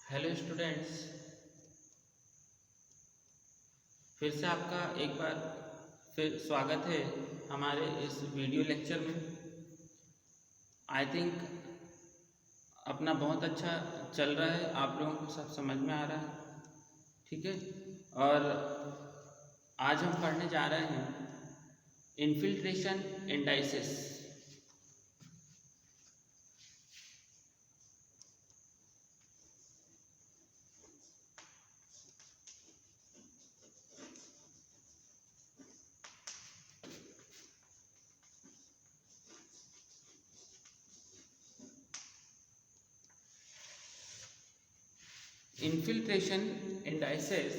Hello students, फिर से आपका एक बार फिर स्वागत है हमारे इस वीडियो लेक्चर में। आई थिंक अपना बहुत अच्छा चल रहा है, आप लोगों को सब समझ में आ रहा है, ठीक है। और आज हम पढ़ने जा रहे हैं infiltration indices. Infiltration indices,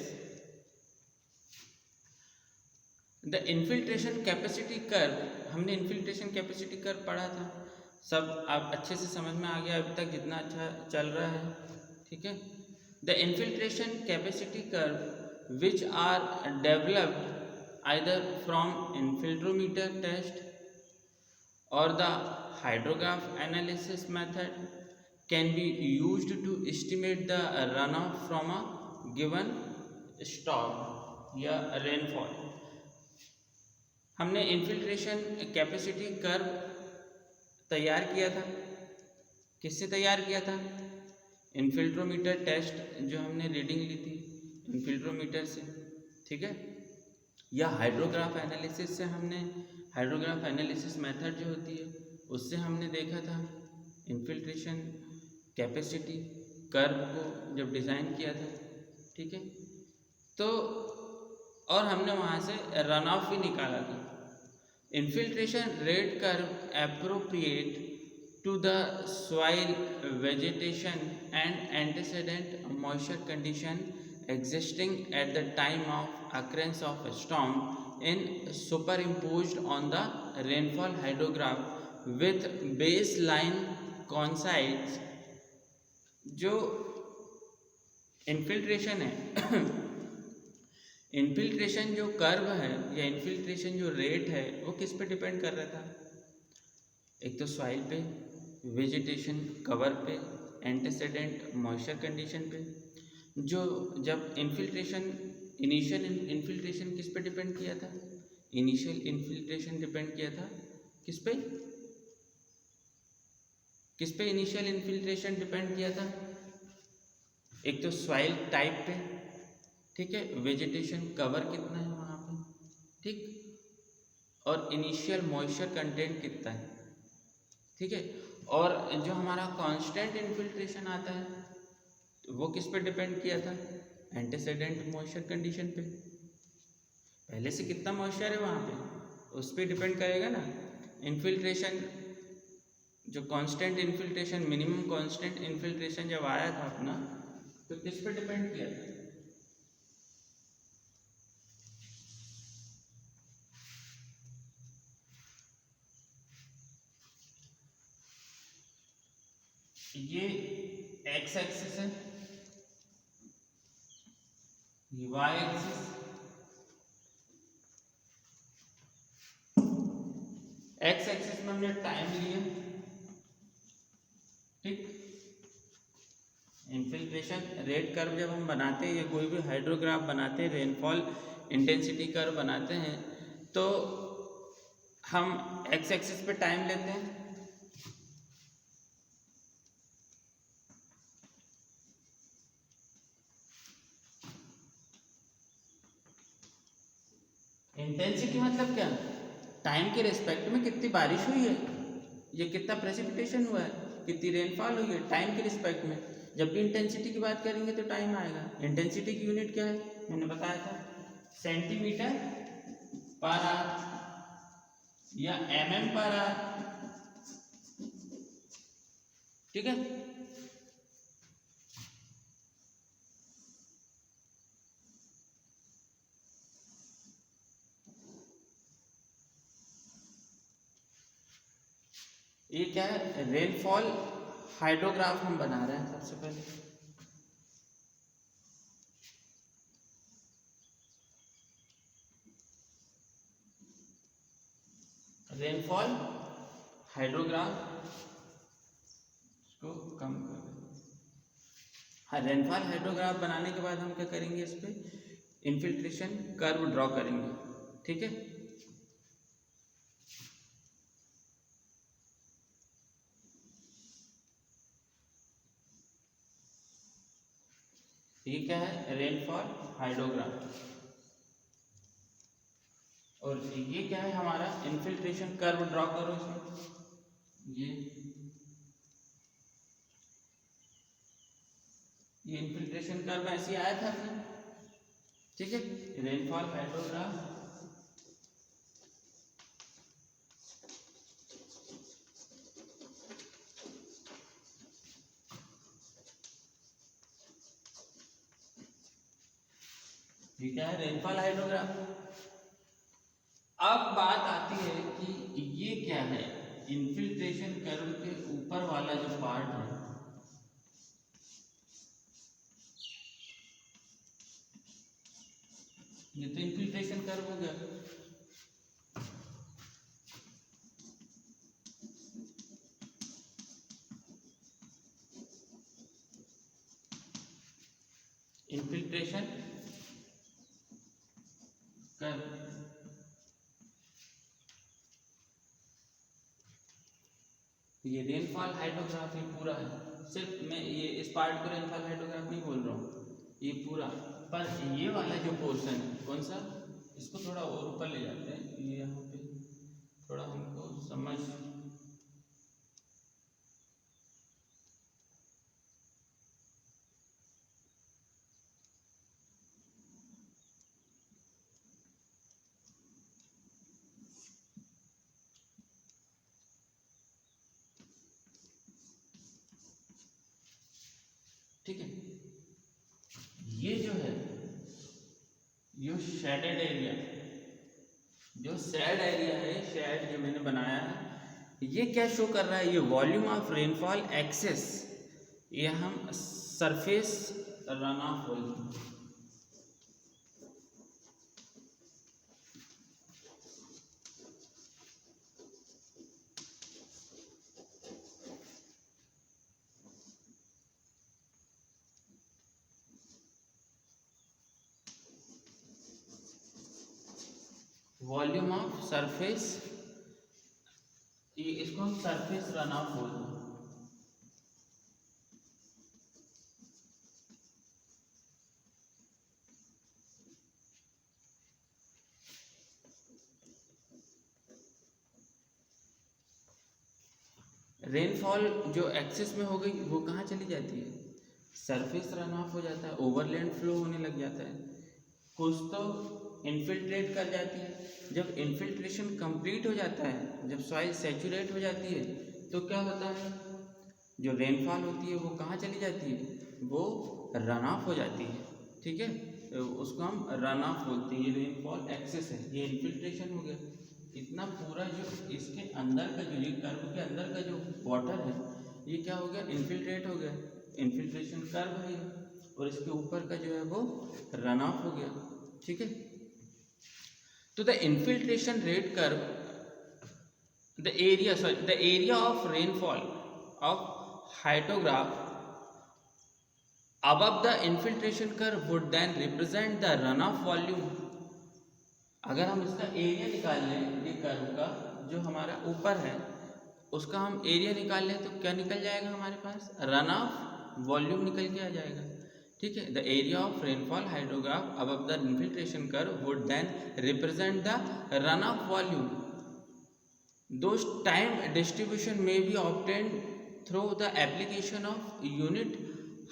the infiltration capacity curve. हमने इन्फिल्ट्रेशन कैपेसिटी कर्व पढ़ा था, सब आप अच्छे से समझ में आ गया अभी तक जितना अच्छा चल रहा है, ठीक है। The infiltration capacity curve which are developed either from infiltrometer test और the hydrograph analysis method can be used to estimate the run off from a given stock या रेनफॉल। हमने इन्फिल्ट्रेशन कैपेसिटी कर्व तैयार किया था। किससे तैयार किया था? इन्फिल्ट्रोमीटर टेस्ट, जो हमने रीडिंग ली थी इन्फिल्ट्रोमीटर से, ठीक है। या हाइड्रोग्राफ एनालिसिस से, हमने हाइड्रोग्राफ एनालिसिस मेथड जो होती है उससे हमने देखा था इन्फिल्ट्रेशन कैपेसिटी कर्व को जब डिज़ाइन किया था, ठीक है। तो और हमने वहाँ से रन ऑफ भी निकाला था। Infiltration rate curve appropriate to the soil vegetation and antecedent moisture condition existing at the time of occurrence of a storm in superimposed on the rainfall hydrograph with baseline coincides। जो infiltration है infiltration जो curve है या infiltration जो rate है वो किस पे डिपेंड कर रहा था? एक तो सॉइल पे, वेजिटेशन कवर पे, एंटीसेडेंट मॉइस्चर कंडीशन पे। जो जब इन्फिल्ट्रेशन इनिशियल इन्फिल्ट्रेशन किस पे डिपेंड किया था? इनिशियल इन्फिल्ट्रेशन डिपेंड किया था किस पे? किस पे इनिशियल इन्फिल्ट्रेशन डिपेंड किया था? एक तो सॉइल टाइप पे, ठीक है, वेजिटेशन कवर कितना है वहाँ पे, ठीक, और इनिशियल मॉइस्चर कंटेंट कितना है, ठीक है। और जो हमारा कांस्टेंट इन्फिल्ट्रेशन आता है तो वो किस पे डिपेंड किया था? एंटीसेडेंट मॉइस्चर कंडीशन पे। पहले से कितना मॉइस्चर है वहाँ पे उस पर डिपेंड करेगा ना इन्फिल्ट्रेशन। जो constant infiltration, minimum constant infiltration जब आया था अपना, तो किस पे डिपेंड किया था? ये एक्स एक्सिस है, ये वाई एक्सिस, एक्स एक्सिस में हमने टाइम लिया, ठीक। इन्फिल्ट्रेशन रेट कर्व जब हम बनाते हैं या कोई भी हाइड्रोग्राफ बनाते हैं, रेनफॉल इंटेंसिटी कर्व बनाते हैं, तो हम एक्स एक्सिस पे टाइम लेते हैं। इंटेंसिटी मतलब क्या? टाइम के रिस्पेक्ट में कितनी बारिश हुई है, ये कितना प्रेसिपिटेशन हुआ है, कितनी रेनफॉल हुई है, टाइम के रिस्पेक्ट में। जब भी इंटेंसिटी की बात करेंगे तो टाइम आएगा। इंटेंसिटी की यूनिट क्या है? मैंने बताया था सेंटीमीटर पर आवर या पर आवर, ठीक है। ये क्या है? रेनफॉल हाइड्रोग्राफ हम बना रहे हैं सबसे पहले। रेनफॉल हाइड्रोग्राफ को कम कर, रेनफॉल हाइड्रोग्राफ बनाने के बाद हम क्या करेंगे, इस पे इन्फिल्ट्रेशन कर्व ड्रॉ करेंगे, ठीक है। ये क्या है, रेनफॉल हाइड्रोग्राफ, और ये क्या है हमारा इन्फिल्ट्रेशन कर्व ड्रॉ करो इसमें। ये इन्फिल्ट्रेशन कर्व ऐसे आया था अपने, ठीक है। रेनफॉल हाइड्रोग्राफ, ये क्या है, रेनफॉल हाइड्रोग्राफ। अब बात आती है कि ये क्या है, इन्फिल्ट्रेशन कर्व के ऊपर वाला जो पार्ट है, ये तो इन्फिल्ट्रेशन कर्व हो गया। इन्फिल्ट्रेशन कर्व, ये रेनफॉल हाइड्रोग्राफ ही पूरा है, सिर्फ मैं ये इस पार्ट को रेनफॉल हाइड्रोग्राफ नहीं बोल रहा हूँ, ये पूरा। पर ये वाला जो पोर्शन है कौन सा, इसको थोड़ा और ऊपर ले जाते हैं, ये यहाँ पे थोड़ा हमको समझ, ठीक है। ये जो है, ये शेडेड एरिया, जो शेड एरिया है, शेड जो मैंने बनाया है, ये क्या शो कर रहा है, ये वॉल्यूम ऑफ रेनफॉल एक्सेस, ये हम surface run off volume, volume of surface, ये इसको हम सरफेस रन ऑफ बोलते हैं। रेनफॉल जो एक्सेस में हो गई वो कहाँ चली जाती है, सरफेस रन ऑफ हो जाता है, ओवरलैंड फ्लो होने लग जाता है, कुछ तो इन्फिल्ट्रेट कर जाती है। जब इन्फिल्ट्रेशन कंप्लीट हो जाता है, जब सॉइल सैचुरेट हो जाती है, तो क्या होता है, जो रेनफॉल होती है वो कहाँ चली जाती है, वो रन ऑफ हो जाती है, ठीक है। तो उसको हम रन ऑफ बोलते हैं। ये रेनफॉल एक्सेस है, ये इन्फिल्ट्रेशन हो गया। इतना पूरा जो इसके अंदर का जो, ये कर्व के अंदर का जो वाटर है, ये क्या हो गया, इन्फिल्ट्रेट हो गया, इन्फिल्ट्रेशन कर्व है ये, और इसके ऊपर का जो है वो रन ऑफ हो गया, ठीक है। तो the infiltration rate curve, the area of rainfall of hydrograph above the infiltration curve would then represent the runoff volume। अगर हम इसका एरिया निकाल लें, ये कर्व का जो हमारा ऊपर है उसका हम एरिया निकाल लें, तो क्या निकल जाएगा हमारे पास, रन ऑफ वॉल्यूम निकल के आ जाएगा, ठीक है। The area of rainfall hydrograph above the infiltration curve would then represent the run off volume. Those time distribution may be obtained through the application of unit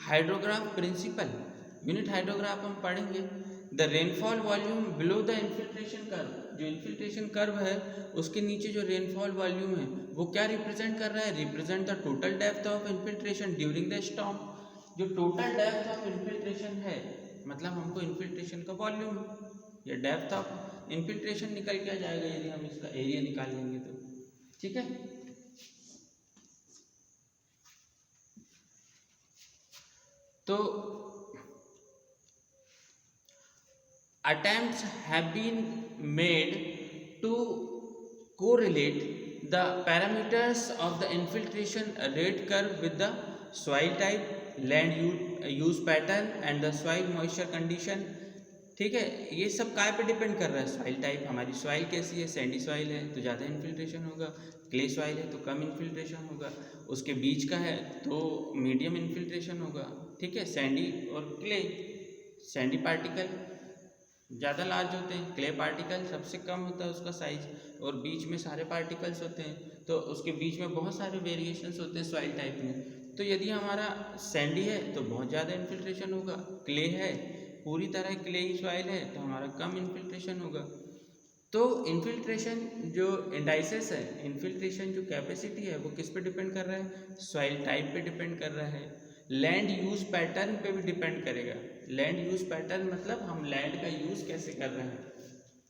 hydrograph principle। Unit hydrograph हम पढ़ेंगे। The rainfall volume below the infiltration curve, जो infiltration curve है उसके नीचे जो rainfall volume है वो क्या रिप्रेजेंट कर रहा है, represent the total depth of infiltration during the storm. जो टोटल डेप्थ ऑफ इन्फिल्ट्रेशन है, मतलब हमको इन्फिल्ट्रेशन का वॉल्यूम या डेप्थ ऑफ इन्फिल्ट्रेशन निकल के आ जाएगा यदि हम इसका एरिया निकाल लेंगे तो, ठीक है। तो attempts have been made to correlate the parameters of the infiltration rate curve with the soil type, land use pattern and the soil moisture condition. ठीक है, ये सब काय पे डिपेंड कर रहा है? सॉइल टाइप, हमारी सॉइल कैसी है, सैंडी सॉइल है तो ज़्यादा इन्फिल्ट्रेशन होगा, क्ले सॉइल है तो कम इन्फिल्ट्रेशन होगा, उसके बीच का है तो मीडियम इन्फिल्ट्रेशन होगा। ठीक है, सैंडी और क्ले, सैंडी पार्टिकल ज़्यादा लार्ज होते हैं, क्ले पार्टिकल सबसे कम होता है उसका साइज, और बीच में सारे पार्टिकल्स होते हैं, तो उसके बीच में बहुत सारे वेरिएशंस होते हैं सॉइल टाइप में। तो यदि हमारा सैंडी है तो बहुत ज़्यादा इन्फिल्ट्रेशन होगा, क्ले है पूरी तरह क्ले सॉइल है तो हमारा कम इन्फिल्ट्रेशन होगा। तो इन्फिल्ट्रेशन जो इंडाइसेस है, इन्फिल्ट्रेशन जो कैपेसिटी है वो किस पे डिपेंड कर रहा है? सॉइल टाइप पे डिपेंड कर रहा है, लैंड यूज पैटर्न पे भी डिपेंड करेगा। लैंड यूज पैटर्न मतलब हम लैंड का यूज़ कैसे कर रहे हैं।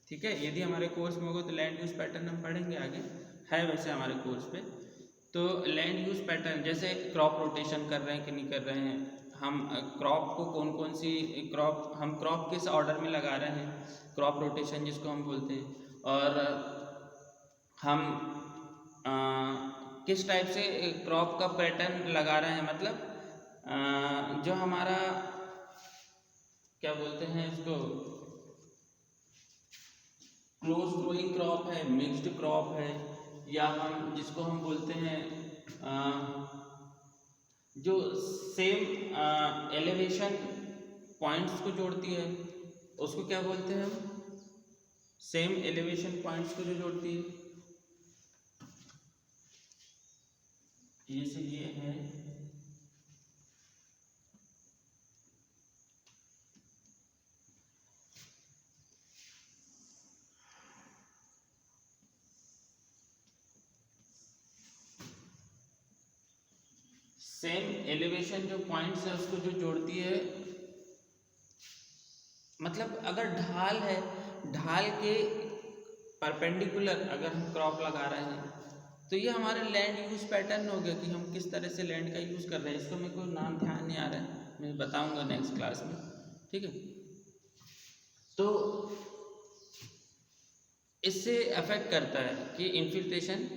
ठीक है, यदि हमारे कोर्स में होगा तो लैंड यूज पैटर्न हम पढ़ेंगे आगे, है वैसे हमारे कोर्स पे। तो लैंड यूज पैटर्न जैसे क्रॉप रोटेशन कर रहे हैं कि नहीं कर रहे हैं, हम क्रॉप को कौन कौन सी क्रॉप, हम क्रॉप किस ऑर्डर में लगा रहे हैं, क्रॉप रोटेशन जिसको हम बोलते हैं, और हम किस टाइप से क्रॉप का पैटर्न लगा रहे हैं, मतलब जो हमारा क्या बोलते हैं इसको, क्लोज ग्रोइंग क्रॉप है, मिक्स्ड क्रॉप है, या हम जिसको हम बोलते हैं जो सेम एलिवेशन पॉइंट्स को जोड़ती है उसको क्या बोलते हैं हम, सेम एलिवेशन पॉइंट्स को जो जोड़ती है, ये से ये है सेम एलिवेशन जो पॉइंट्स है उसको जो जोड़ती है। मतलब अगर ढाल है, ढाल के परपेंडिकुलर अगर हम क्रॉप लगा रहे हैं तो ये हमारा लैंड यूज पैटर्न हो गया कि हम किस तरह से लैंड का यूज़ कर रहे हैं। इसका मेरे को नाम ध्यान नहीं आ रहा है, मैं बताऊंगा नेक्स्ट क्लास में। ठीक है, तो इससे अफेक्ट करता है कि इन्फिल्ट्रेशन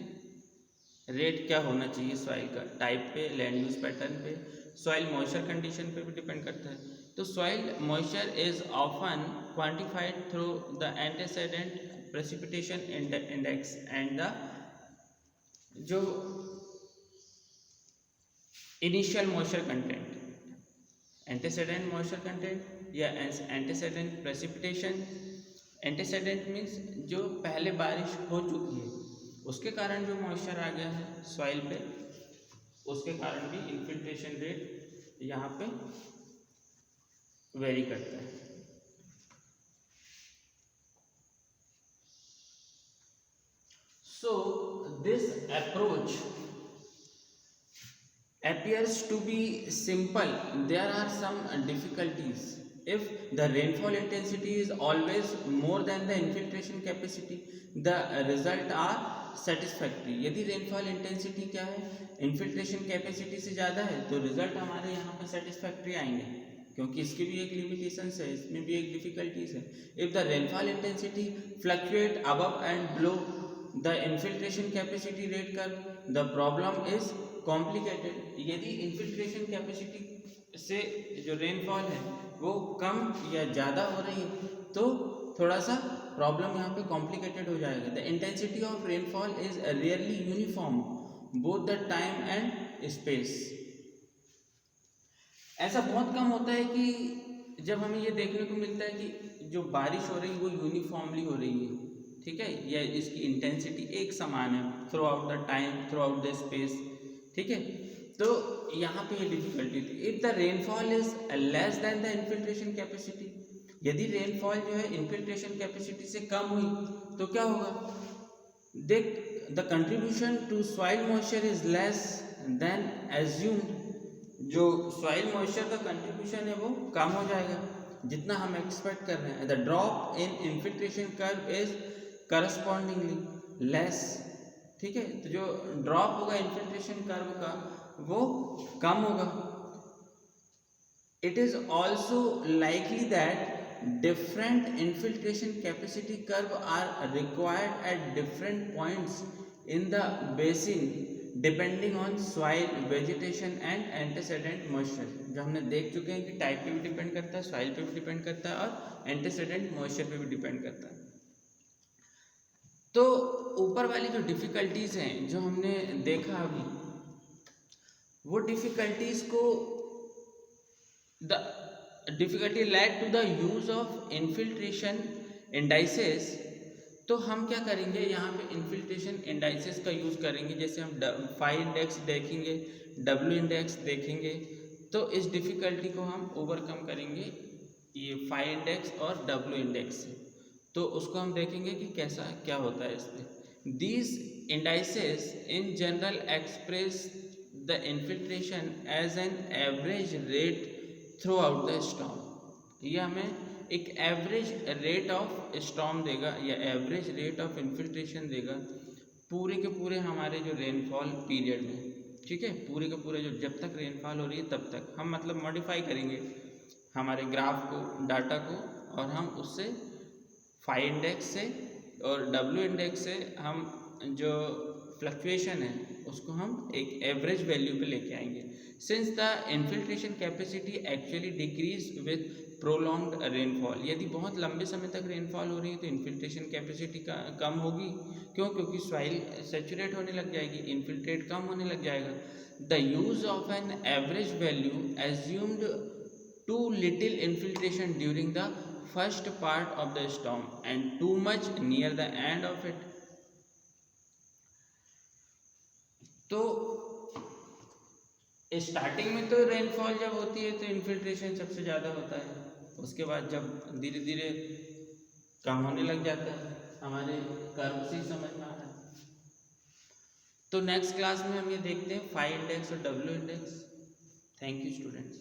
रेट क्या होना चाहिए सॉइल का, टाइप पे, लैंड यूज पैटर्न पे, सॉइल मॉइस्चर कंडीशन पे भी डिपेंड करता है। तो soil moisture is often quantified through the antecedent precipitation index and the जो initial moisture content, antecedent moisture content या एंटीसेडेंट प्रेसिपिटेशन। एंटीसेडेंट मीन्स जो पहले बारिश हो चुकी है उसके कारण जो मॉइस्चर आ गया है सॉइल पे, उसके कारण भी इन्फिल्ट्रेशन रेट यहाँ पे वेरी करता है। So this approach appears to be simple. There are some difficulties. If the rainfall intensity is always more than the infiltration capacity, the result are satisfactory. यदि rainfall intensity क्या है, infiltration capacity से ज़्यादा है तो result हमारे यहाँ पे satisfactory आएंगे, क्योंकि इसकी भी एक limitations है, इसमें भी एक difficulties है। If the rainfall intensity fluctuate above and below the infiltration capacity rate curve, the problem is complicated. यदि इन्फिल्ट्रेशन कैपेसिटी से जो रेनफॉल है वो कम या ज़्यादा हो रही है तो थोड़ा सा प्रॉब्लम यहाँ पे कॉम्प्लिकेटेड हो जाएगा। The intensity of rainfall is rarely uniform both the time and space. ऐसा बहुत कम होता है कि जब हमें ये देखने को मिलता है कि जो बारिश हो रही है वो यूनिफॉर्मली हो रही है, ठीक है, या इसकी इंटेंसिटी एक समान है through out the time, through out the space. ठीक है, तो यहाँ पे ये डिफिकल्टी थी। If the rainfall is less then the infiltration capacity, यदि रेनफॉल जो है इन्फिल्ट्रेशन कैपेसिटी से कम हुई तो क्या होगा, देख the contribution to soil moisture is less than assumed. जो सॉइल मॉइस्चर का कंट्रीब्यूशन है वो कम हो जाएगा जितना हम एक्सपेक्ट कर रहे हैं। The drop in infiltration curve is correspondingly less. ठीक है, तो जो ड्रॉप होगा इन्फिल्ट्रेशन कर्व का वो कम होगा। It is also likely that different infiltration capacity curves are required at different points in the basin depending on soil, vegetation and antecedent moisture. जो हमने देख चुके हैं कि टाइप पे भी डिपेंड करता है, सॉइल पे भी डिपेंड करता है और एंटीसीडेंट मॉइस्चर पे भी डिपेंड करता है। तो ऊपर वाली जो डिफ़िकल्टीज़ हैं जो हमने देखा अभी, वो डिफ़िकल्टीज़ को the difficulty led to the use of infiltration indices. तो हम क्या करेंगे, यहाँ पे इन्फिल्ट्रेशन इंडाइसेस का यूज़ करेंगे। जैसे हम फाई इंडेक्स देखेंगे, डब्ल्यू इंडेक्स देखेंगे, तो इस डिफ़िकल्टी को हम ओवरकम करेंगे ये फाई इंडेक्स और डब्ल्यू इंडेक्स से। तो उसको हम देखेंगे कि कैसा क्या होता है इसमें। These indices in general express the infiltration as an average rate throughout the storm. ये हमें एक एवरेज रेट ऑफ स्टॉर्म देगा या एवरेज रेट ऑफ इन्फिल्ट्रेशन देगा पूरे के पूरे हमारे जो रेनफॉल पीरियड में। ठीक है, पूरे के पूरे जो जब तक रेनफॉल हो रही है तब तक हम मतलब मॉडिफाई करेंगे हमारे ग्राफ को, डाटा को, और हम उससे फाई इंडेक्स से और डब्ल्यू इंडेक्स से हम जो फ्लक्चुएशन है उसको हम एक एवरेज वैल्यू पे लेके आएंगे। Since the infiltration capacity actually decrease with prolonged rainfall. यदि बहुत लंबे समय तक रेनफॉल हो रही है तो इन्फिल्ट्रेशन कैपेसिटी कम होगी। क्यों? क्योंकि सॉइल सेचुरेट होने लग जाएगी, इन्फिल्ट्रेट कम होने लग जाएगा। The use of an average value assumed too little infiltration during the first part of the storm and too much near the end of it. तो स्टार्टिंग में तो रेनफॉल जब होती है तो इन्फिल्ट्रेशन सबसे ज़्यादा होता है, उसके बाद जब धीरे धीरे कम होने लग जाता है। हमारे कर्व से ही समझ में आ रहा है। तो नेक्स्ट क्लास में हम ये देखते हैं फाई इंडेक्स और W index. Thank you students.